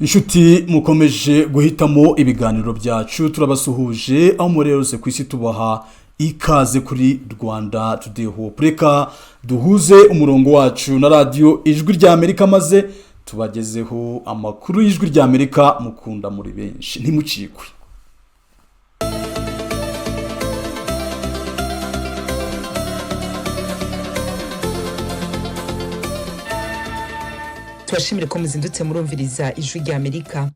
Inshuti mukomeje guhitamo ibiganiro byacu turabasuhuje aho murerose ku isi tubaha ikaze kuri Rwanda Today Hope. Reka duhuze umurongo wacu na radio Ijwi rya Amerika maze tubagezeho amakuru y'Ijwi rya Amerika mukunda muri benshi ntimucikwe. Tubashimire ko muzindutse murumviriza Ijwi rya Amerika.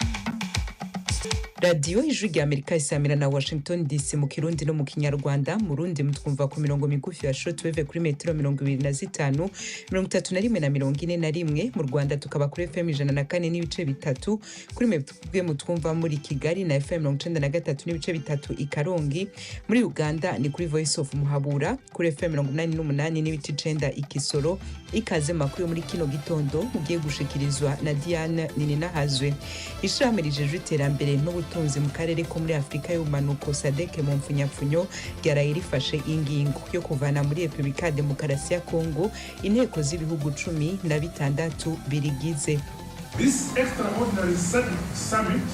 Radio Ijwi rya Amerika isamira na Washington DC mu Kirundi no mu Kinyarwanda. Mu Rundi mutwumva ku mirongo migufi ya shortwave kuri metero 25, 31 na 41. Mu Rwanda tukaba kuri FM 104 n'ibice bitatu, kuri mwebwe mutwumva muri Kigali na FM 93 n'ibice bitatu i Karongi. Muri Uganda ni kuri Voice of Muhabura kuri FM 88 n'ibice 9 i Kisoro. Ikaze makuru muri kino gitondo mugiye gushikirizwa na Diane Nininahazwe. Ishirahamwe rijejwe iterambere n'ubutunzi mu karere ko muri Afrika y'ubumanuko SADC mu mfunyapfunyo ryaraye rifashe ingingo yo kuvana muri Republika Demokarasi ya Kongo inteko z'ibihugu 16 birigize. This extraordinary summit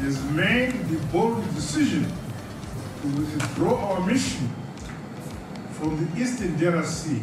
has made the bold decision to withdraw our mission from the Eastern DRC.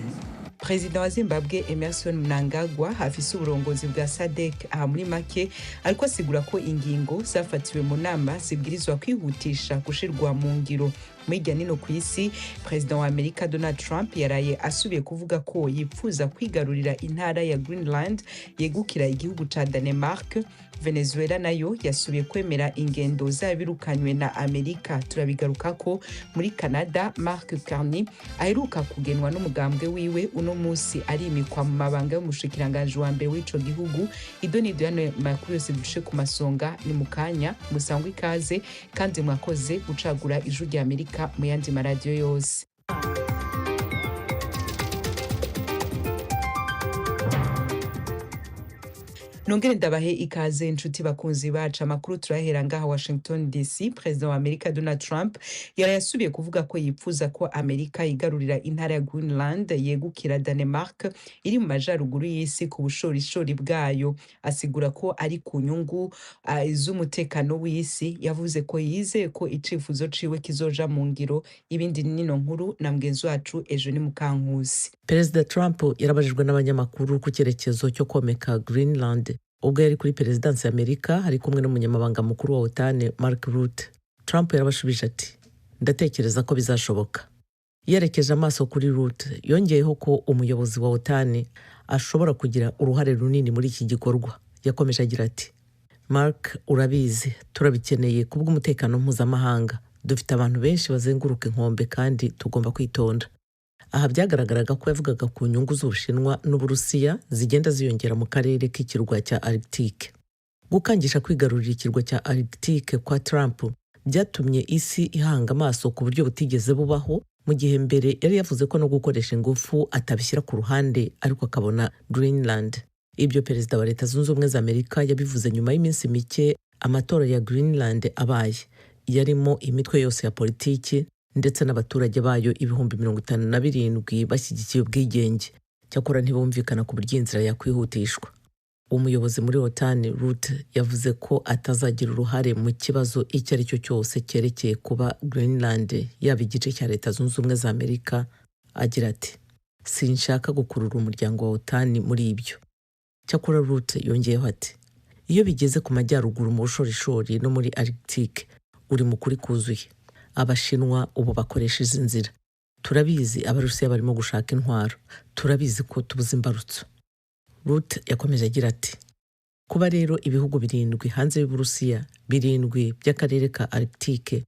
President wa Zimbabwe Emmerson Mnangagwa afise uburongozi bwa SADC aha muri make ariko asigura ko ingingo zafatiwe mu nama zibwirizwa kwihutisha gushirwa mu ngiro. Mwirya nino ku isi, President wa Amerika Donald Trump yaraye asubiye kuvuga ko yipfuza kwigarurira intara ya Greenland yegukira igihugu ca Denmark. Venezuela nayo yasubiye kwemera ingendo zabirukanywe na Amerika. Turabigaruka ko muri Canada Mark Carney aheruka kugenwa n'umugambwe wiwe uno musi arimikwa mu mabanga y'umushikiranganje wa mbere w'ico gihugu. Idonido yano makuru yose dushe ku masonga ni mukanya musangwa ikaze kandi mwakoze gucagura Ijwi rya Amerika mu yandi maradiyo yose. Nongere ndabahe ikaze inshuti bakunzi bacu. Amakuru turahera ngaha Washington DC. President wa Amerika Donald Trump yarayasubiye kuvuga ko yipfuza ko Amerika igarurira intara ya Greenland yegukira Denmark iri mu majaruguru y'isi ku bushorishori bwayo. Asigura ko ari ku nyungu z'umutekano w'isi. Yavuze ko yizeye ko icifuzo ciwe kizoja mu ngiro. Ibindi nino nkuru na mgenzi wacu Eugene Mukankusi. President Trump yarabajijwe n'abanyamakuru ku cyerekezo cyo komeka Greenland ubwo yari kuri Perezidansi ya Amerika ari kumwe n'umunyamabanga mukuru wa OTAN Mark Rutte. Trump yarabashubije ati ndatekereza ko bizashoboka. Yerekeje amaso kuri Rutte yongeyeho ko umuyobozi wa OTAN ashobora kugira uruhare runini muri iki gikorwa. Yakomeje agira ati Mark, urabizi turabikeneye kubw'umutekano mpuzamahanga. Dufite abantu benshi bazenguruka inkombe kandi tugomba kwitonda. Aha byagaragaraga ko yavugaga ku nyungu z'Ubushinwa n'Uburusiya zigenda ziyongera mu karere k'ikirwa cya Arctique. Gukangisha kwigarurira ikirwa cya Arctique kwa Trump byatumye isi ihanga amaso ku buryo butigeze bubaho, mu gihe mbere yari yavuze ko no gukoresha ingufu atabishyira ku ruhande ariko akabona Greenland. Ibyo Perezida wa Leta Zunze Ubumwe za Amerika yabivuze nyuma y'iminsi mike amatora ya Greenland abaye, yarimo imitwe yose ya politiki ndetse n'abaturage bayo 57,000 bashyigikiye ubwigenge. Cyakora ntibumvikana ku buryo inzira yakwihutishwa. Umuyobozi muri OTAN Rutte yavuze ko atazagira uruhare mu kibazo icyo ari cyo cyose cyerekeye kuba Greenland yaba igice cya Leta Zunze Ubumwe za Amerika. Agira ati sinshaka gukurura umuryango wa OTAN muri ibyo. Cyakora Rutte yongeyeho ati iyo bigeze ku majyaruguru mu bushorishori no muri Arctique uri mukuri kuzuye. Abashinwa ubu bakoresha izi nzira. Turabizi Abarusiya barimo gushaka intwaro. Turabizi ko tubuze imbarutso. Rutte yakomeje agira ati kuba rero ibihugu 7 hanze y'Uburusiya 7 by'akarere ka Arctique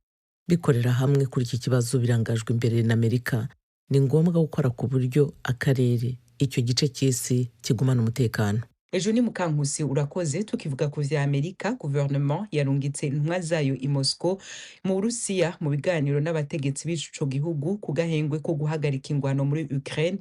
bikorera hamwe kuri iki kibazo birangajwe imbere na Amerika, ni ngombwa gukora ku buryo akarere icyo gice cy'isi kigumana umutekano. Eugene Mukankusi urakoze. Tukivuga ku vya Amerika, gouvernement yarungitse intumwa zayo i Moscow mu Burusiya mu biganiro n'abategetsi b'ico gihugu ku gahengwe ko guhagarika ingwano muri Ukraine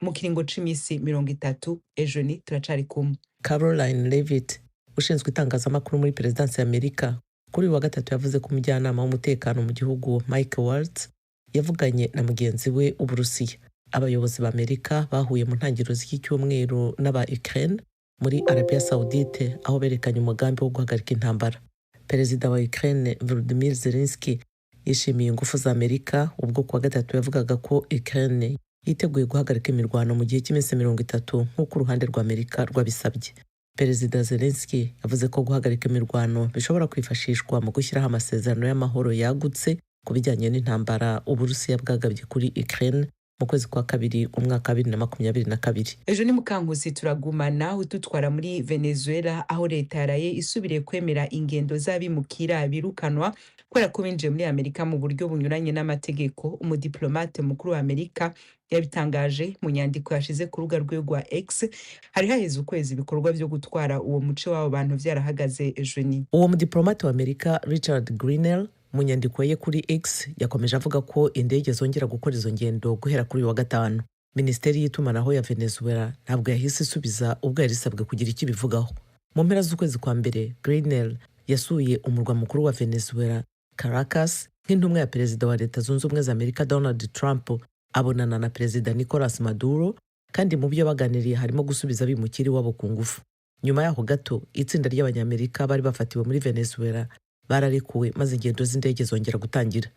mu kiringo c'imisi 30. Eugene turacari kumwe. Caroline Leavitt ushinzwe itangazamakuru muri Perezidansi ya Amerika kuri wa gatatu yavuze ko umujyanama w'umutekano mu gihugu Mike Waltz yavuganye na mugenzi we Uburusiya. Abayobozi ba Amerika bahuye mu ntangiriro z'iki cyumweru n'aba Ukraine muri Arabia Saudite aho berekanye umugambi wo guhagarika intambara. Perezida wa Ukraine Volodymyr Zelensky yishimiye ingufu za Amerika ubwo kuwa gatatu yavugaga ko Ukraine yiteguye guhagarika imirwano mu gihe cy'iminsi 30 nk'uko uruhande rwa Amerika rwabisabye. Perezida Zelensky yavuze ko guhagarika imirwano bishobora kwifashishwa mu gushyiraho amasezerano y'amahoro yagutse ku bijyanye n'intambara Uburusiya bwagabye kuri Ukraine mu kwezi kwa kabiri umwaka 2022. Ejo ni Mukankusi turagumana udutwara muri Venezuela aho leta yaraye isubiriye kwemera ingendo z'abimukira birukanwa kubera ko binjiye muri Amerika mu buryo bunyuranye n'amategeko. Umudiplomate mukuru wa Amerika yabitangaje mu nyandiko yashize ku rubuga rwe rwa X. Hari haheze ukwezi ibikorwa byo gutwara uwo muco w'abo bantu byarahagaze. Ejo ni uwo mudiplomate wa Amerika Richard Grenell mu nyandiko ye kuri X yakomeje avuga ko indege zongera gukora izo ngendo guhera kuri uyu wa gatanu. Minisiteri y'itumanaho ya Venezuela ntabwo yahise isubiza ubwo yari isabwe kugira icyo ibivugaho. Mu mpera z'ukwezi kwa mbere Grenell yasuye umurwa mukuru wa Venezuela Caracas nk'intumwa ya perezida wa Leta Zunze Ubumwe za Amerika Donald Trump abonana na perezida Nicolas Maduro, kandi mu byo baganiriye harimo gusubiza abimukira iwabo ku ngufu. Nyuma yaho gato itsinda ry'abanyamerika bari bafatiwe muri Venezuela bararekuwe maze ingendo z'indege zongera gutangira.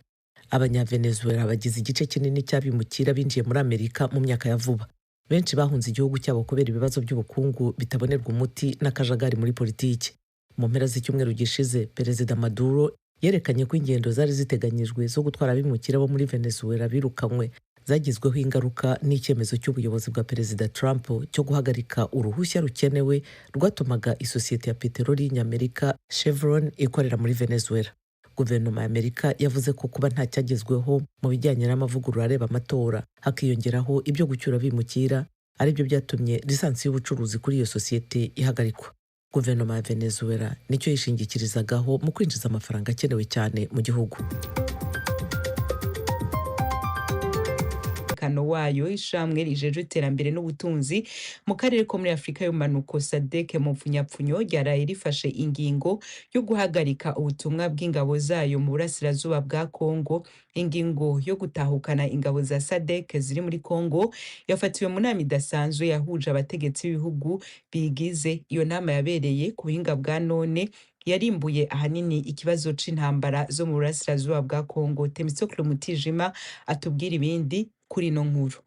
Abanyavenezuela bagize igice kinini cy'abimukira binjiye muri Amerika mu myaka ya vuba. Benshi bahunze igihugu cyabo kubera ibibazo by'ubukungu bitabonerwa umuti n'akajagari muri politiki. Mu mpera z'icyumweru gishize perezida Maduro yerekanye ko ingendo zari ziteganyijwe zo gutwara abimukira bo muri Venezuela birukanywe zagizweho ingaruka n'icyemezo cy'ubuyobozi bwa perezida Trump cyo guhagarika uruhushya rukenewe rwatumaga isosiyete ya peteroli y'Amerika Chevron ikorera muri Venezuela. Guverinoma ya Amerika yavuze ko kuba nta cyagezweho mu bijyanye n'amavugurura areba amatora hakiyongeraho ibyo gucyura abimukira aribyo byatumye lisansi y'ubucuruzi kuri iyo sosiyete ihagarikwa. Guverinoma ya Venezuela nicyo yishingikirizagaho mu kwinjiza amafaranga akenewe cyane mu gihugu. Kano wayo ishamwe rijeje iterambere n'ubutunzi mu karere ko muri Afrika y'umanuko SADC mu mfunyapfunyo ryaraye rifashe ingingo yo guhagarika ubutumwa bw'ingabo zayo mu burasirazuba bwa Kongo. Ingingo yo gutahukana ingabo za SADC ziri muri Kongo yafatiwe mu nama idasanzwe yahuje abategetsi b'ibihugu bigize. Iyo nama yabereye ku buhinga bwa none yarimbuye ahanini ikibazo c'intambara zo mu burasirazuba bwa Kongo. Temistokle Mutijima atubwira ibindi kuri ino nkuru.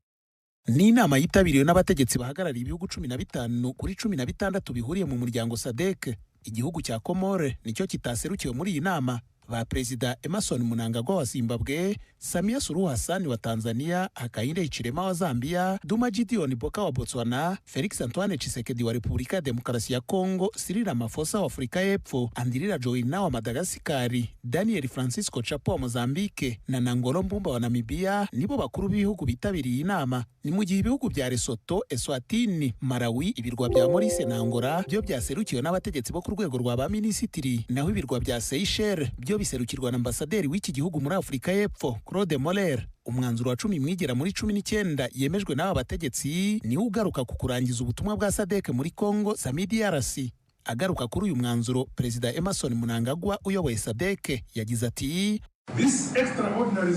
Ni inama yitabiriwe n'abategetsi bahagarariye ibihugu 15 kuri 16 bihuriye mu muryango SADC. Igihugu cya Komore nicyo kitaserukiwe muri iyi nama. Ba Perezida Emmerson Mnangagwa wa Zimbabwe, Samia Suluhu Hassan wa Tanzania, Hakainde Hichilema wa Zambia, Duma Gideon Boka wa Botswana, Felix Antoine Tshisekedi wa Repubulika ya Demokarasi ya Kongo, Cyril Ramaphosa wa Afrika y'Epfo, Andry Rajoelina wa Madagascar, Daniel Francisco Chapo wa Mozambique na Nangolo Mbumba wa Namibia nibo bakuru b'ibihugu bitabiriye inama. Ni mu gihe ibihugu bya Lesotho, Eswatini, Malawi, ibirwa bya Maurice na Angola byo byaserukiwe n'abategetsi bo ku rwego rwa ba minisitiri, naho ibirwa bya Seychelles byo biserukirwa na ambasaderi w'iki gihugu muri Afrika y'Epfo Claude Moller. Umwanzuro wa 10 mwigera muri 19 yemejwe n'aba bategetsi ni ugaruka ku kurangiza ubutumwa bwa SADC muri Kongo Samidi Yarasi. Agaruka kuri uyu mwanzuro, Perezida Emmerson Mnangagwa uyoboye SADC yagize ati This extraordinary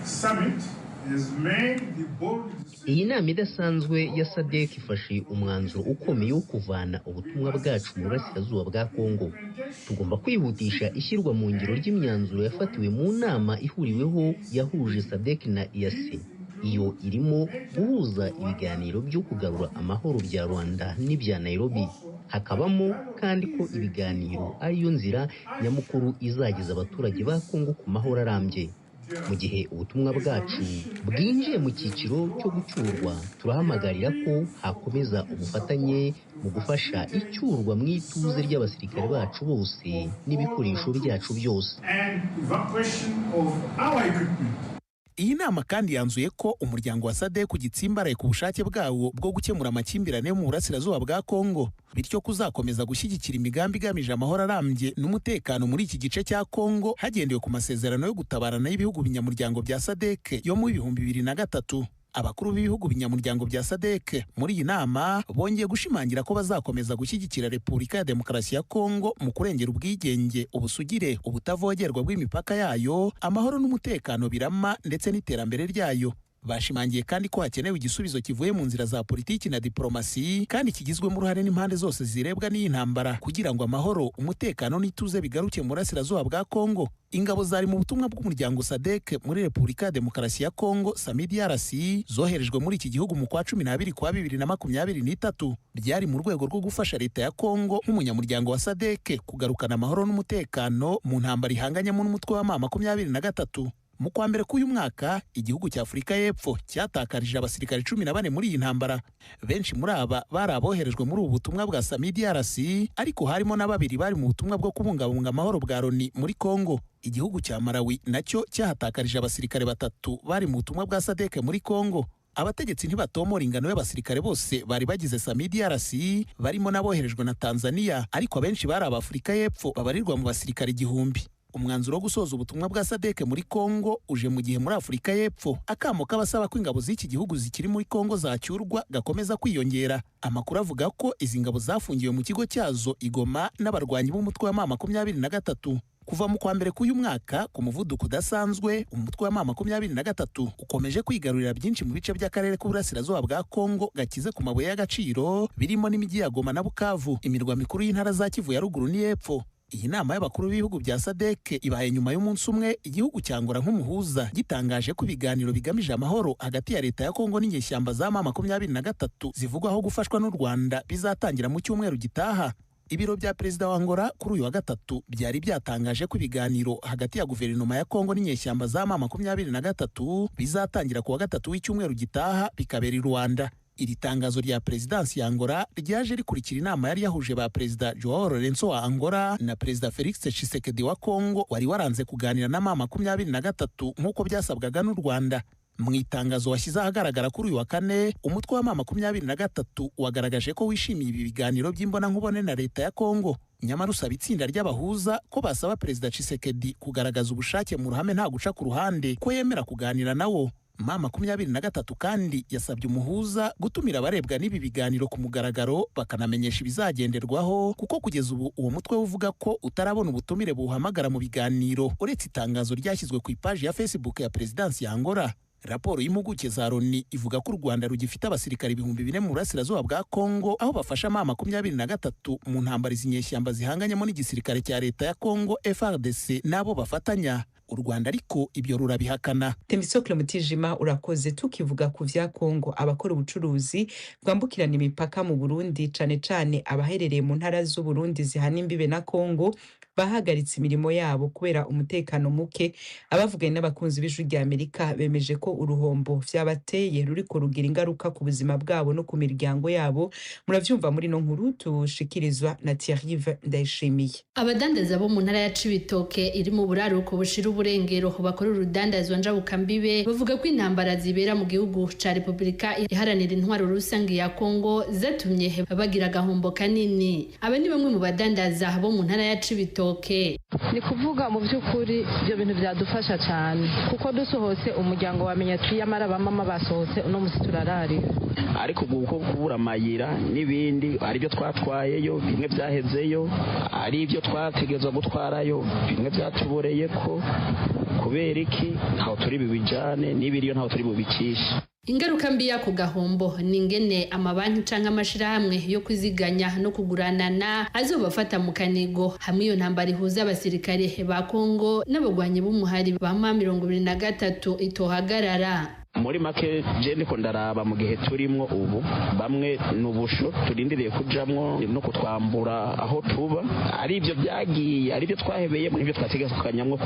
summit has made the bold iyi nama idasanzwe ya SADC ifashe umwanzuro ukomeye wo kuvana ubutumwa bwacu mu burasirazuba bwa Kongo. Tugomba kwihutisha ishyirwa mu ngiro ry'imyanzuro yafatiwe mu nama ihuriweho yahuje SADC na EAC. Iyo irimo guhuza ibiganiro byo kugarura amahoro bya Rwanda n'ibya Nairobi. Hakabamo kandi ko ibiganiro ariyo nzira nyamukuru izageza abaturage ba Kongo ku mahoro arambye. Mu gihe ubutumwa bwacu bwinjiye mu cyiciro cyo gucyurwa, turahamagarira ko hakomeza ubufatanye mu gufasha icyurwa mu ituze ry'abasirikare bacu bose n'ibikoresho byacu byose. Iyi nama kandi yanzuye ko umuryango wa SADC ugitsimbaraye ku bushake bwawo bwo gukemura amakimbirane mu burasirazuba bwa Kongo, bityo kuzakomeza gushyigikira imigambi igamije amahoro arambye n'umutekano muri iki gice cya Kongo hagendewe ku masezerano yo gutabarana y'ibihugu binyamuryango bya SADC yo mu 2003. Abakuru b'ibihugu binyamuryango bya SADC muri iyi nama bongeye gushimangira ko bazakomeza gushyigikira Repubulika ya Demokarasi ya Kongo mu kurengera ubwigenge, ubusugire, ubutavogerwa bw'imipaka yayo, amahoro n'umutekano birama ndetse n'iterambere ryayo. Bashimangiye kandi ko hakenewe igisubizo kivuye mu nzira za politiki na diplomasi kandi kigizwemo uruhare n'impande zose zirebwa n'iyi ntambara kugira ngo amahoro, umutekano n'ituze bigaruke mu burasirazuba bwa Kongo. Ingabo zari mu butumwa bw'umuryango SADC muri Repubulika ya Demokarasi ya Kongo (SAMIDRC) zoherejwe muri iki gihugu mu kwa 12 kwa 2023 byari mu rwego rwo gufasha leta ya Kongo nk'umunyamuryango wa SADC kugarukana amahoro n'umutekano mu ntambara ihanganyemo n'umutwe wa M23. Mu kwa mbere k'uyu mwaka igihugu cya Afurika y'Epfo cyatakarije abasirikare 14 muri iyi ntambara. Benshi muri aba bari aboherejwe muri ubu butumwa bwa SAMIDRC, ariko harimo na babiri bari mu butumwa bwo kubungabunga amahoro bwa Loni muri Kongo. Igihugu cya Malawi nacyo cyahatakarije abasirikare 3 bari mu butumwa bwa SADC muri Kongo. Abategetsi ntibatomora ingano y'abasirikare bose bari bagize SAMIDRC, barimo naboherejwe na Tanzania, ariko abenshi bari ab'Afurika y'Epfo babarirwa mu basirikare 1000. Umwanzuro wo gusoza ubutumwa bwa SADC muri Kongo uje mu gihe muri Afurika y'Epfo akamo k'abasaba ko ingabo z'iki gihugu zikiri muri Kongo zacyurwa gakomeza kwiyongera. Amakuru avuga ko izi ngabo zafungiwe mu kigo cyazo Igoma n'abarwanyi b'umutwe wa M23. Kuva mu kwa mbere k'uyu mwaka ku muvuduko udasanzwe, umutwe wa M23 ukomeje kwigarurira byinshi mu bice by'akarere k'uburasirazuba bwa Kongo gakize ku mabuye y'agaciro, birimo n'imijyi ya Goma na Bukavu, imirwa mikuru y'intara za Kivu ya ruguru n'Epfo. Iyi nama y'abakuru b'ibihugu bya SADC ibaye nyuma y'umunsi umwe igihugu cyangora nk'umuhuza gitangaje ko ibiganiro bigamije amahoro hagati ya leta ya Kongo n'inyeshyamba za M23 zivugwaho gufashwa n'u Rwanda bizatangira mu cyumweru gitaha. Ibiro bya Perezida wa Angola kuri uyu wa gatatu byari byatangaje ko ibiganiro hagati ya guverinoma ya Kongo n'inyeshyamba za M23 bizatangira ku wa gatatu w'icyumweru gitaha bikabera i Rwanda. Iri tangazo rya Perezidansi ya Angola ryaje rikurikira inama yari yahuje ba Perezida Joao Lourenço wa Angola na Perezida Felix Tshisekedi wa Kongo wari waranze kuganira na M23 nk'uko byasabwaga n'u Rwanda. Mu itangazo washyize ahagaragara kuri uyu wa kane, umutwe wa M23 wagaragaje ko wishimiye ibi biganiro by'imbonankubone na leta ya Kongo. Nyamara usaba itsinda ry'abahuza ko basaba Perezida Tshisekedi kugaragaza ubushake mu ruhame nta guca ku ruhande ko yemera kuganira nawo. M23 kandi yasabye umuhuza gutumira abarebwa n'ibi biganiro ku mugaragaro bakanamenyesha ibizagenderwaho, kuko kugeza ubu uwo mutwe uvuga ko utarabona ubutumire buhamagara mu biganiro uretse itangazo ryashyizwe ku ipaji ya Facebook ya Perezidansi ya Angola. Raporo y'impuguke za Loni ivuga ko u Rwanda rugifite abasirikare 4,000 mu burasirazuba bwa Kongo, aho bafasha M23 mu ntambara z'inyeshyamba zihanganyemo n'igisirikare cya leta ya Kongo FARDC nabo bafatanya. U Rwanda ariko ibyo rurabihakana. Temisocle Mutijima, urakoze. Tukivuga ku vya Kongo, abakora ubucuruzi bwambukirana imipaka mu Burundi cane cane abaherereye mu ntara z'u Burundi zihana imbibe na Kongo bahagaritse imirimo yabo kubera umutekano muke. Abavuganye n'abakunzi b'ijwi rya Amerika bemeje ko uruhombo vyabateye ruriko rugira ingaruka ku buzima bwabo no ku miryango yabo. Muravyumva muri no nkuru tushikirizwa na Thierry Ndayishimiye. Abadandaza bo mu ntara ya Cibitoke iri mu buraruko bushira uburengero bakora urudandazwa njabukambibe bavuga ko intambara zibera mu gihugu ca Repubulika iharanira intwaro rusange ya Kongo zatumye bagira gahombo kanini. Aba ni bamwe mu badandaza bo mu ntara ya Cibitoke. Ni kuvuga mu by'ukuri ibyo bintu byadufasha cyane kuko dusohotse umuryango wamenya twiyamara bamama basohotse uno musi turarari, ariko uko kubura amayira n'ibindi ari byo twatwayeyo bimwe byahezeyo, ari ibyo twategezwa gutwarayo bimwe byatuboreye ko kubera iki ntaho turi bibijane n'ibiriyo ntaho turi bubikisha. Ingaruka mbi ya ku gahombo ni ingene amabanki canke amashirahamwe yo kwiziganya no kuguranana azobafata mu kanigo hamwe iyo ntambara ihuza abasirikare ba Kongo n'abagwanyi b'umuhari ba M23 itohagarara. Muri make je ndiko ndaraba mu gihe turimwo ubu bamwe n'ubusho turindiriye kujamwo no kutwambura aho tuba, ari ibyo byagiye ari byo twahebeye muri byo twategekanyamwo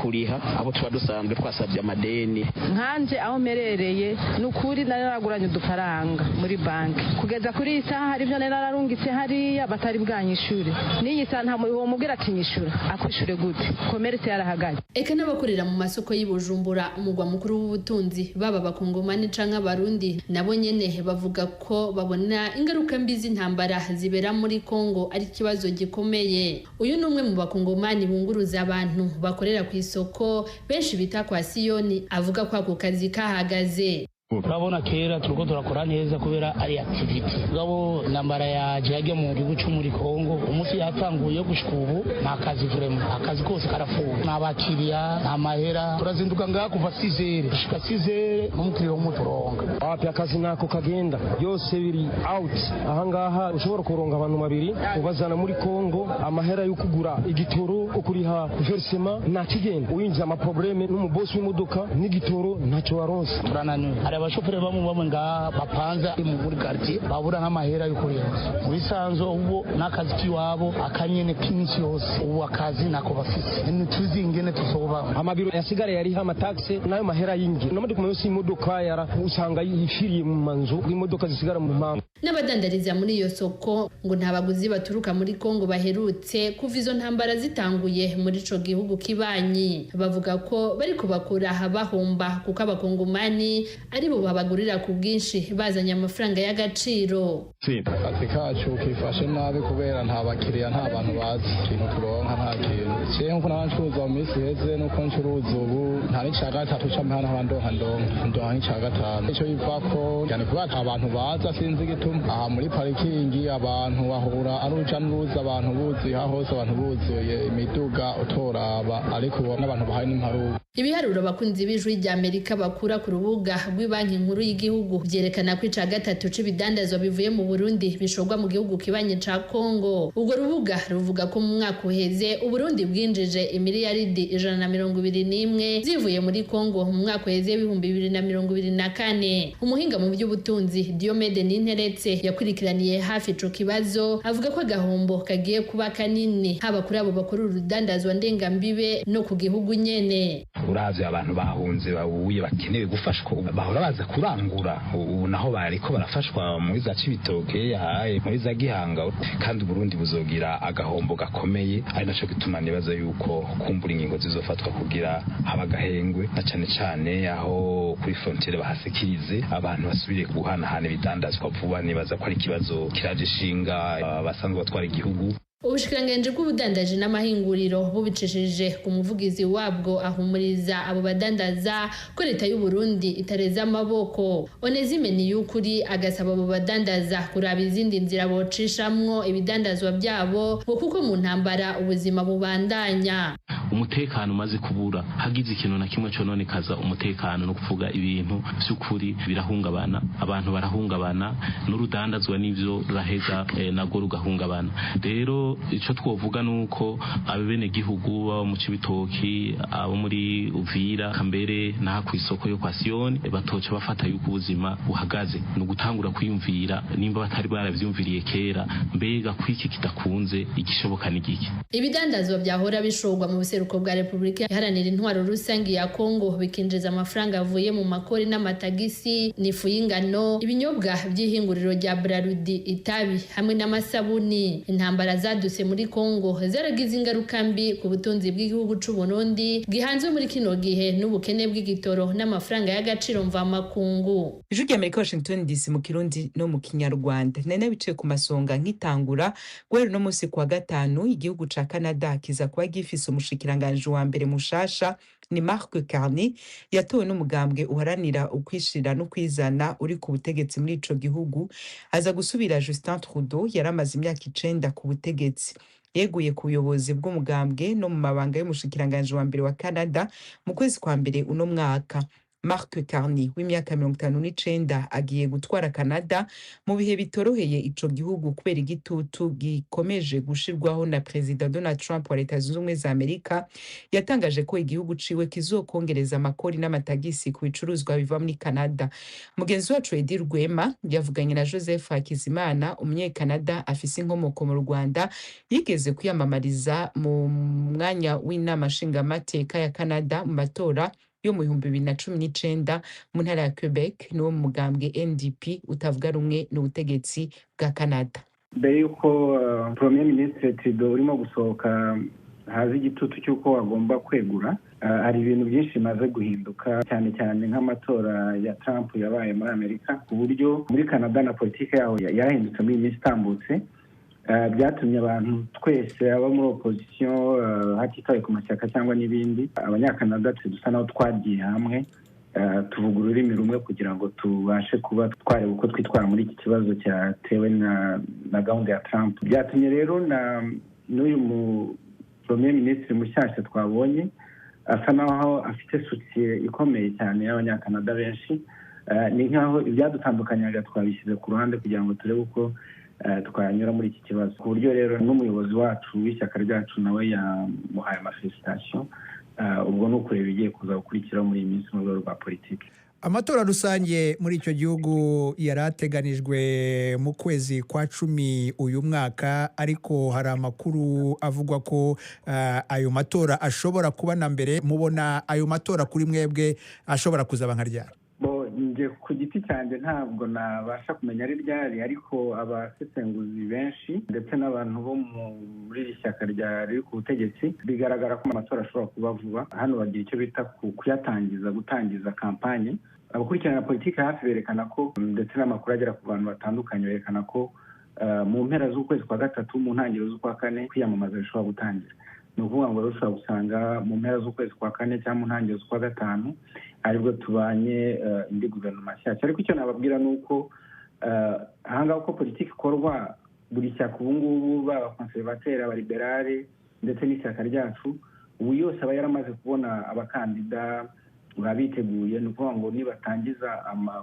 kuriha abo tuba dusanzwe twasabye amadeni. Nkanje aho merereye n'ukuri naraguranye udufaranga muri banki kugeza kuri isaha hari byo nararungitse hari abatari bwanyishure n'iyi saha nta mubiho mubwira ati nyishura akwishure gute commerce yarahagaze. Eka n'abakorera mu masoko y'Ibujumbura umugwa mukuru w'ubutunzi baba bakongomani canke abarundi nabo nyene bavuga ko babona ingaruka mbi z'intambara zibera muri Kongo ari kibazo gikomeye. Uyu numwe mu bakongomani bunguruza abantu bakorera ku isoko benshi bita kwa Siyoni avuga ko ako kazi kahagaze. urabona kera turiko turakora neza kubera ari activity gabo nambara yaje yagiye mu gihugu cyo muri Kongo umunsi yatanguye gushika ubu nta kazi vraiment akazi kose karafuwe n'abakiriya nta mahera turazinduka ngaha kuva 6h gushika 6h n'umukiriya w'umuturonga wapi akazi nako kagenda yose biri out ahangaha ushobora kuronga abantu babiri ubazana muri Kongo amahera yo kugura igitoro ukuriha versement nta kigenda uyinjira ama probleme n'umubosi w'imodoka n'igitoro ntacyo waronse urananiwe abashoferi bamwe ngaha bapanza muri quartier babura nk'amahera yo kuriha bisanzwe ubu n'akazi kiwabo akanyene kinshi yose ubu akazi nako bafise ntituzi ingene tusoba amabiro yasigara yari ha amataxe nayo mahera yingi no muri kumwe imodoka yara usanga yifiriye mu manzu imodoka zisigara mu mpamvu n'abadandariza muri iyo soko ngo nta baguzi baturuka muri Kongo baherutse kuva izo ntambara zitanguye muri ico gihugu kibanyi bavuga ko bari kubakura bahomba kuko abakongomani ari bo babagurira ku bwinshi bazanye amafaranga y'agaciro. Ati kacu kifashe nabi kubera nta bakiriya nta bantu bazi ikintu turonka nta kintu cye nkuko nabancuruza mu minsi heze nuko ncuruza ubu nta n'ica gatatu c'amahana abandonka ndonka n'ica gatanu ico bivako cyane kubera abantu baza sinzi gituma aha muri parikingi abantu bahura ari uruja n'uruza abantu buzuye hose abantu buzuye imiduga utoraba ariko n'abantu bahaye n'imparuka. Ibiharuro bakunzi b'ijwi rya Amerika bakura ku rubuga rw'ibanki nkuru y'igihugu byerekana ko ica gatatu c'ibidandazwa bivuye mu Burundi bishorwa mu gihugu kibanye ca Kongo. Ubwo rubuga ruvuga ko mu mwaka uheze Uburundi bwinjije imiliyaridi 121 zivuye muri Kongo mu mwaka uheze 2024. Umuhinga mu by'ubutunzi Diomede Ninteretse yakurikiraniye hafi ico kibazo avuga ko agahombo kagiye kuba kanini haba kuri abo bakora urudandazwa ndengambibe no ku gihugu nyene. Uravye abantu bahunze babuye bakenewe gufashwa bahora baza kurangura ubu naho bariko barafashwa muri za Cibitoke yahaye muri za Gihanga kandi Burundi buzogira agahombo gakomeye ari naco gituma nibaza yuko kumbura ingingo zizofatwa kugira habagahengwe na cane cane aho kuri frontiere bahasikirize abantu basubire guhanahana ibidandazwa vuba nibaza ko ari kibazo kiraje shinga basanzwe batwara igihugu. Ubushikiranganji bw'ubudandaji n'amahinguriro bubicishije ku muvugizi wabwo ahumuriza abo badandaza ko leta y'u Burundi itareza amaboko. Onezime Niyukuri agasaba abo badandaza kuraba izindi nzira bocishamwo ibidandazwa byabo kuko mu ntambara ubuzima bubandanya. Umutekano umaze kubura hagize ikintu na kimwe cononekaza umutekano no kuvuga ibintu by'ukuri birahungabana abantu barahungabana n'urudandazwa n'ivyo raheza nago rugahungabana. Rero ico twovuga nuko abene gihugu baba mu Cibitoki abo muri Uvira kambere na ku isoko yo kwa Sioni batoca bafata yuko ubuzima buhagaze no gutangura kwiyumvira nimba batari baravyumviriye kera mbega kwiki kidakunze igishoboka n'igiki. Ibidandazwa byahora bishorwa mu buseruko bwa Republika Iharanira Intwaro Rusangi ya Kongo bikinjiza amafaranga avuye mu makori n'amatagisi n'ifu y'ingano ibinyobwa by'ihinguriro rya Brarudi itabi hamwe n'amasabuni. Intambara zaduse muri Kongo zaragize ingaruka mbi ku butunzi bw'igihugu c'u Burundi gihanzwe muri kino gihe n'ubukene bw'igitoro n'amafaranga y'agaciro mva makungu. Ijwi rya Amerika Washington DC mu Kirundi no mu Kinyarwanda nene bice ku masonga nk'itangura guhera no munsi kwa gatanu igihugu ca Canada kiza kuba gifise umushikiranganje wa mbere mushasha ni Mark Carney yatowe n'umugambwe uharanira ukwishira no kwizana uri ku butegetsi muri ico gihugu aza gusubira Justin Trudeau yaramaze imyaka 9 ku butegetsi. Yeguye ku buyobozi bw'umugambwe no mu mabanga y'umushikiranganje wa mbere wa Canada mu kwezi kwa mbere uno mwaka. Mark Carney w'imyaka 59 agiye gutwara Canada mu bihe bitoroheye ico gihugu kubera igitutu gikomeje gushirwaho na President Donald Trump wa Leta Zunze Ubumwe za Amerika yatangaje ko igihugu ciwe kizokongereza amakori n'amatagisi ku bicuruzwa biva muri Canada. Mugenzi wacu Edi Rwema yavuganye na Joseph Hakizimana umunye-Canada afise inkomoko mu Rwanda yigeze kwiyamamariza mu mwanya w'inama nshingamateka ya Canada mu matora yo mu 2019 mu ntara ya Quebec no mu mugambwe NDP utavuga rumwe n'ubutegetsi bwa Canada. Mbere yuko Premier Ministre Trudeau urimo gusohoka hazi igitutu cyuko agomba kwegura hari ibintu byinshi maze guhinduka cyane cyane nk'amatora ya Trump yabaye muri Amerika ku buryo muri Canada na politike yaho yarahindutse mu minsi itambutse byatumye abantu twese aba muri opposition hatitaye ku mashyaka cyangwa n'ibindi abanyakanada dusa naho twagiye hamwe tuvuga ururimi rumwe kugira ngo tubashe kuba twareba uko twitwara muri iki kibazo cyatewe na gahunda ya Trump. Byatumye rero n'uyu premier ministre mushyashya twabonye asa naho afite sosiye ikomeye cyane y'abanyakanada benshi. Ni nkaho ibyadutandukanyaga twabishyize ku ruhande kugira ngo turebe uko twanyura muri iki kibazo, ku buryo rero n'umuyobozi wacu w'ishyaka ryacu nawe yamuhaye amafelicitation. Ubwo ni ukureba ibigiye kuza gukurikiraho muri iyi minsi mu rwego rwa politiki. Amatora rusange muri icyo gihugu yari ateganijwe mu kwezi kwa 10 uyu mwaka, ariko hari amakuru avuga ko ayo matora ashobora kuba na mbere. Mubona ayo matora kuri mwebwe ashobora kuzaba nka ryari? Nje ku giti cyanjye ntabwo nabasha kumenya ari ryari, ariko abasesenguzi benshi ndetse n'abantu bo muri iri shyaka riri ku butegetsi bigaragara ko amatora ashobora kuba vuba. Hano bagira icyo bita gutangiza kampanye. Abakurikirana politiki hafi berekana ko, ndetse n'amakuru agera ku bantu batandukanye berekana ko mu mpera z'ukwezi kwa 3 mu ntangiriro z'ukwa 4 kwiyamamaza bishobora gutangira. Ni ukuvuga ngo rero ushobora gusanga mu mpera z'ukwezi kwa 4 cyangwa mu ntangiriro z'ukwa 5 aribwo tubanye indi guverinoma nshyashya. Ariko icyo nababwira ni uko ahangaha uko politiki ikorwa, buri shyaka ubu ngubu baba konservateri, abaliberale ndetse n'ishyaka ryacu ubu yose aba yaramaze kubona abakandida babiteguye. Ni ukuvuga ngo nibatangiza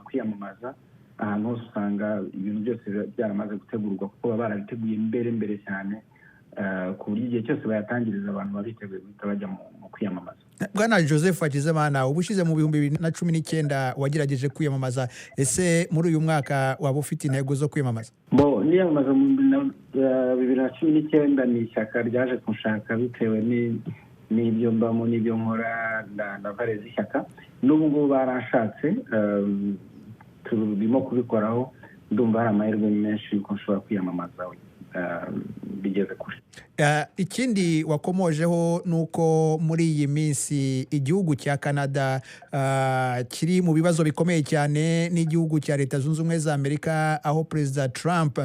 kwiyamamaza ahantu hose usanga ibintu byose byaramaze gutegurwa, kuko baba barabiteguye mbere cyane, ku buryo igihe cyose bayatangiriza abantu babiteguye guhita bajya mu kwiyamamaza. Bwana Joseph Hakizimana, ubushize mu 2019 wagerageje kwiyamamaza. Ese muri uyu mwaka waba ufite intego zo kwiyamamaza? Niyamamaza mu 2019 ni ishyaka ryaje kunshaka bitewe n'ibyo mbamo n'ibyo nkora na valeur z'ishyaka. N'ubu ngubu baranshatse, turimo kubikoraho. Ndumva hari amahirwe menshi yuko nshobora kwiyamamaza bigeze kure. Ikindi wakomojeho nuko muri iyi minsi igihugu cya Canada kiri mu bibazo bikomeye cyane n'igihugu cya Leta Zunze Ubumwe za Amerika, aho Perezida Trump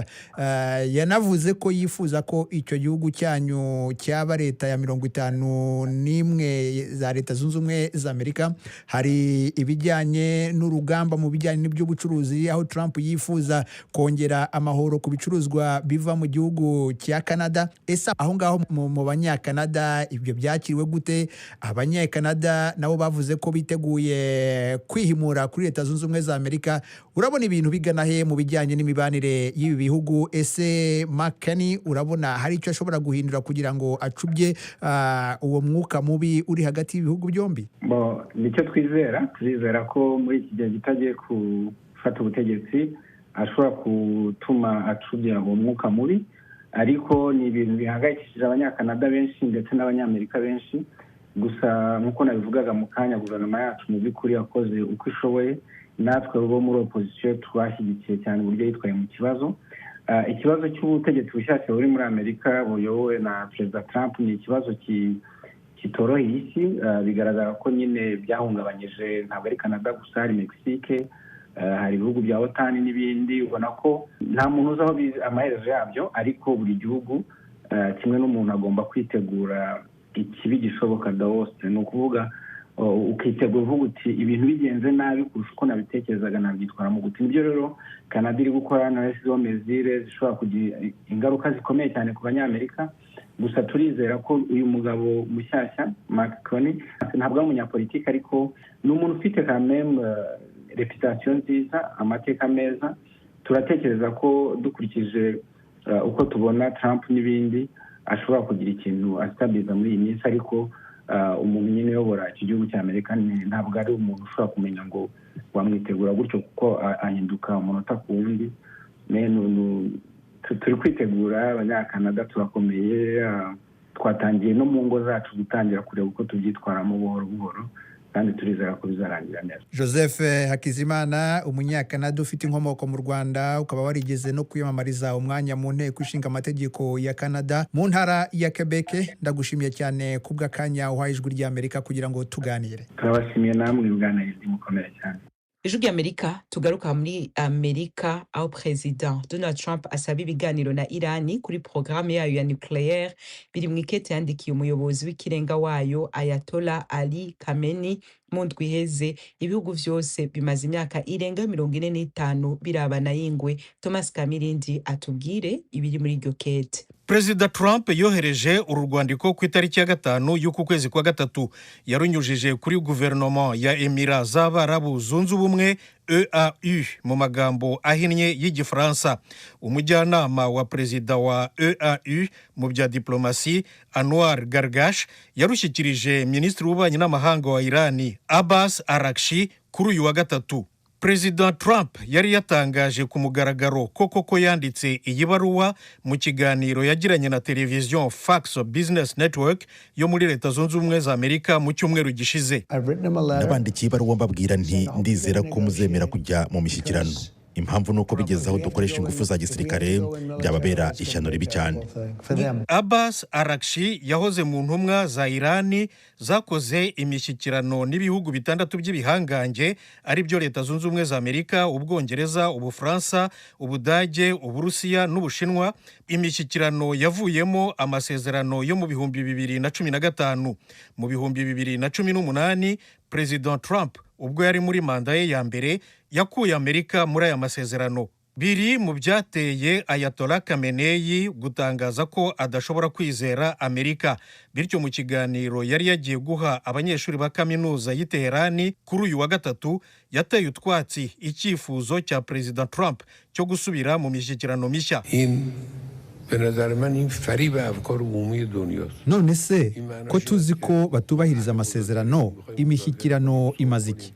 yanavuze ko yifuza ko icyo gihugu cyanyu cyaba leta ya 51 za Leta Zunze Ubumwe za Amerika. Hari ibijyanye n'urugamba mu bijyanye n'iby'ubucuruzi, aho Trump yifuza kongera amahoro ku bicuruzwa biva mu gihugu cya Canada. Ese aho ngaho mu banyakanada ibyo byakiriwe gute? Abanyakanada nabo bavuze ko biteguye kwihimura kuri Leta Zunze Ubumwe za Amerika. Urabona ibintu bigana he mu bijyanye n'imibanire y'ibi bihugu? Ese Makani urabona hari icyo ashobora guhindura kugira ngo acubye uwo mwuka mubi uri hagati y'ibihugu byombi? Nicyo twizera ko muri iki gihe gitagiye gufata ubutegetsi ashobora gutuma acubya uwo mwuka mubi. Ariko ni ibintu bihangayikishije abanyakanada benshi ndetse n'abanyamerika benshi. Gusa nk'uko nabivugaga mu kanya, guverinoma yacu mu by'ukuri yakoze uko ishoboye. Natwe bo muri opposition twashyigikiye cyane uburyo yitwaye mu kibazo. Ikibazo cy'ubutegetsi bushyashya buri muri Amerika buyobowe na Perezida Trump ni ikibazo kitoroheye isi. Bigaragara ko nyine byahungabanyije ntabwo ari Canada gusa, hari Mexique, hari ibihugu bya OTAN n'ibindi. Ubona ko nta muntu uzi aho amaherezo yabyo, ariko buri gihugu kimwe n'umuntu agomba kwitegura ikibi gishoboka hose. Ni ukuvuga ukitegura uvuga uti ibintu bigenze nabi kurusha uko nabitekerezaga nabyitwaramo gute. Nibyo rero Canada iri gukora na zo mezire zishobora kugira ingaruka zikomeye cyane ku banyamerika. Gusa turizera ko uyu mugabo mushyashya Macron ntabwo ari umunyapolitiki, ariko ni umuntu ufite quand même reputation nziza, amateka meza. Turatekereza ko dukurikije uko tubona Trump n'ibindi ashobora kugira ikintu astabiliza muri iyi minsi. Ariko umuntu nyine uyobora iki gihugu cya Amerika ntabwo ari umuntu ushobora kumenya ngo wamwitegura gutyo, kuko ahinduka umunota ku wundi. Turi kwitegura, abanyakanada turakomeye. Twatangiye no mu ngo zacu gutangira kureba uko tubyitwaramo buhoro buhoro, kandi turizera ko bizarangira neza. Joseph Hakizimana, umunyakanada ufite inkomoko mu Rwanda, ukaba warigeze no kwiyamamariza umwanya mu nteko ishinga amategeko ya Canada mu ntara ya Quebec. Ndagushimiye cyane kubw'akanya uhaye Ijwi ry'Amerika kugira ngo tuganire. Turabashimiye namwe, bwana Edi, mukomere cyane. Ijwi ry'Amerika tugaruka muri Amerika aho President Donald Trump asaba ibiganiro na Irani kuri programme yayo ya nucleaire biri mu ikete yandikiye umuyobozi w'ikirenga wayo Ayatollah Ali Khamenei mu ndwi iheze. Ibihugu vyose bimaze imyaka irenga 45 birabana y'ingwe. Thomas Kamirindi atubwire ibiri muri iryo kete. Perezida Trump yohereje uru rwandiko ku itariki ya 5 y'uku kwezi kwa gatatu, yarunyujije kuri guverinoma ya Emira z'Abarabu Zunze Ubumwe EAU mu magambo ahinnye y'igifaransa. Umujyanama wa perezida wa EAU mu bya diplomasi Anwar Gargash yarushyikirije minisitiri w'ububanyi n'amahanga wa Irani Abbas Araghchi kuri uyu wa gatatu. Perezida Trump yari yatangaje ku mugaragaro koko yanditse iyi baruwa mu kiganiro yagiranye na televiziyo Fox Business Network yo muri Leta Zunze Ubumwe za Amerika mu cyumweru gishize. Nabandikiye ibaruwa mbabwira nti ndizera ko muzemera kujya mu mishyikirano. Impamvu nuko bigezaho dukoresha ingufu za gisirikare byababera ishyano ribi cyane. Abbas Araghchi yahoze mu ntumwa za Irani zakoze imishyikirano n'ibihugu bitandatu by'ibihangange ari byo Leta Zunze Ubumwe za Amerika, Ubwongereza, Ubufaransa, Ubudage, Uburusiya n'Ubushinwa. Imishyikirano yavuyemo amasezerano yo mu bihumbi 2015. Mu bihumbi 2018 President Trump ubwo yari muri manda ye ya mbere yakuye Amerika muri aya masezerano. Biri mu byateye Ayatollah Khamenei gutangaza ko adashobora kwizera Amerika. Bityo mu kiganiro yari yagiye guha abanyeshuri ba kaminuza y'i Teherani kuri uyu wa gatatu, yateye utwatsi icyifuzo cya President Trump cyo gusubira mu mishyikirano mishya. None se ko tuzi ko batubahiriza amasezerano, imishyikirano imaze iki?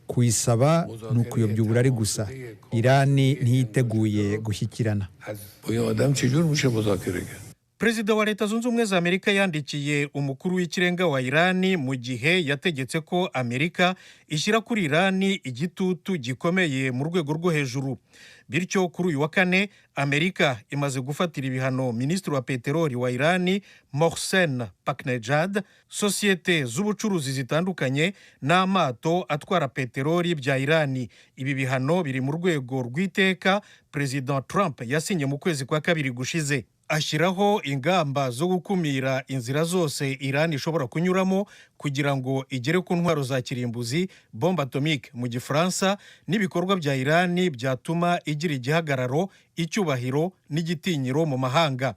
Kuyisaba ni ukuyobya uburari gusa. Irani ntiyiteguye gushyikirana. Perezida wa Leta Zunze Ubumwe za Amerika yandikiye umukuru w'ikirenga wa Irani mu gihe yategetse ko Amerika ishyira kuri Irani igitutu gikomeye mu rwego rwo hejuru. Bityo kuri uyu wa kane Amerika imaze gufatira ibihano minisitiri wa peteroli wa Irani Mohsen Paknejad, sosiyete z'ubucuruzi zitandukanye n'amato atwara peteroli bya Irani. Ibi bihano biri mu rwego rw'iteka President Trump yasinye mu kwezi kwa kabiri gushize. Ashyiraho ingamba zo gukumira inzira zose Irani ishobora kunyuramo kugira ngo igere ku ntwaro za kirimbuzi, bombe atomique mu gifaransa, n'ibikorwa bya Irani byatuma igira igihagararo, icyubahiro n'igitinyiro mu mahanga.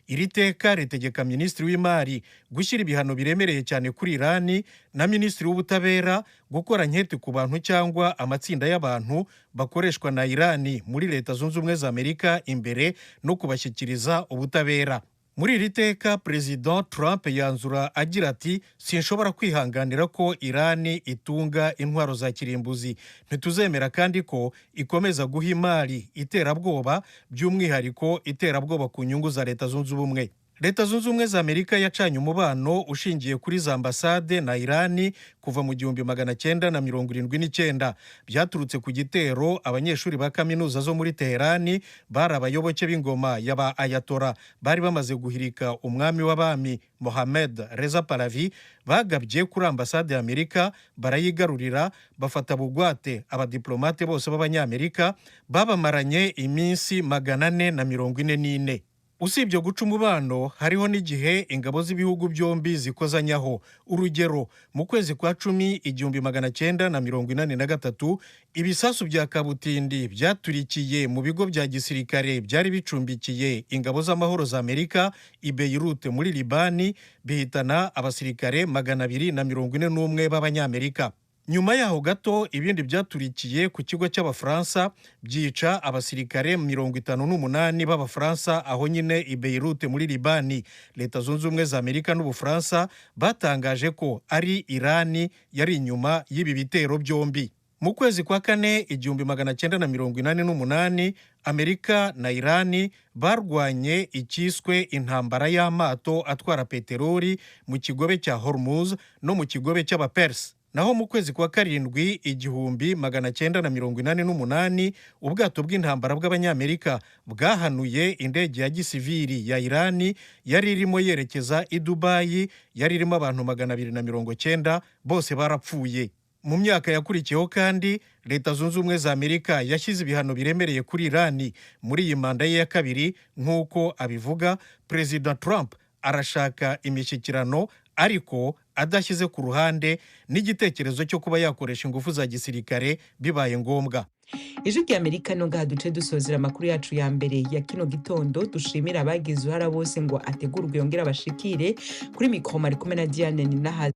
Iri teka ritegeka minisitiri w'imari gushyira ibihano biremereye cyane kuri Irani na minisitiri w'ubutabera gukora nketi ku bantu cyangwa amatsinda y'abantu bakoreshwa na Irani muri Leta Zunze Ubumwe za Amerika imbere no kubashyikiriza ubutabera. Muri iri teka President Trump yanzura agira ati sinshobora kwihanganira ko Irani itunga intwaro za kirimbuzi. Ntituzemera kandi ko ikomeza guha imari iterabwoba, by'umwihariko iterabwoba ku nyungu za Leta Zunze Ubumwe. Leta Zunze Ubumwe za Amerika yacanye umubano ushingiye kuri za ambasade na Irani kuva mu 1979. Byaturutse ku gitero abanyeshuri ba kaminuza zo muri Teherani bari abayoboke b'ingoma y'aba Ayatollah bari bamaze guhirika umwami w'abami Mohammed Reza Pahlavi bagabye kuri ambasade ya Amerika, barayigarurira, bafata bugwate abadiplomate bose b'abanyamerika, babamaranye iminsi 444. Usibye guca umubano, hariho n'igihe ingabo z'ibihugu byombi zikozanyaho. Urugero, mu kwezi kwa 10 1983 ibisasu bya kabutindi byaturikiye mu bigo bya gisirikare byari bicumbikiye ingabo z'amahoro za Amerika i Beirut muri Libani, bihitana abasirikare 241 b'abanyamerika. Nyuma yaho gato ibindi byaturikiye ku kigo cy'abafaransa byica abasirikare 58 b'abafaransa aho nyine i Beirut muri Libani. Leta Zunze Ubumwe za Amerika n'Ubufaransa batangaje ko ari Irani yari inyuma y'ibi bitero byombi. Mu kwezi kwa kane 1988 Amerika na Irani barwanye icyiswe intambara y'amato atwara peteroli mu kigobe cya Hormuz no mu kigobe cy'Abapersi. Naho mu kwezi kwa karindwi 1988 ubwato bw'intambara bw'abanyamerika bwahanuye indege ya gisivili ya Irani yari irimo yerekeza i Dubai, yari irimo abantu 290, bose barapfuye. mu myaka yakurikiyeho kandi leta zunze ubumwe za amerika yashyize ibihano biremereye kuri irani muri iyi manda ye ya kabiri. nk'uko abivuga, perezida Trump arashaka imishyikirano ariko adashyize ku ruhande n'igitekerezo cyo kuba yakoresha ingufu za gisirikare bibaye ngombwa. ijwi ry'amerika no ngaha duce dusozera amakuru yacu ya mbere ya kino gitondo. dushimira abagize uruhara bose ngo ategurwe yongere abashikire. kuri mikoro mari kumwe na Diane Ninahazi.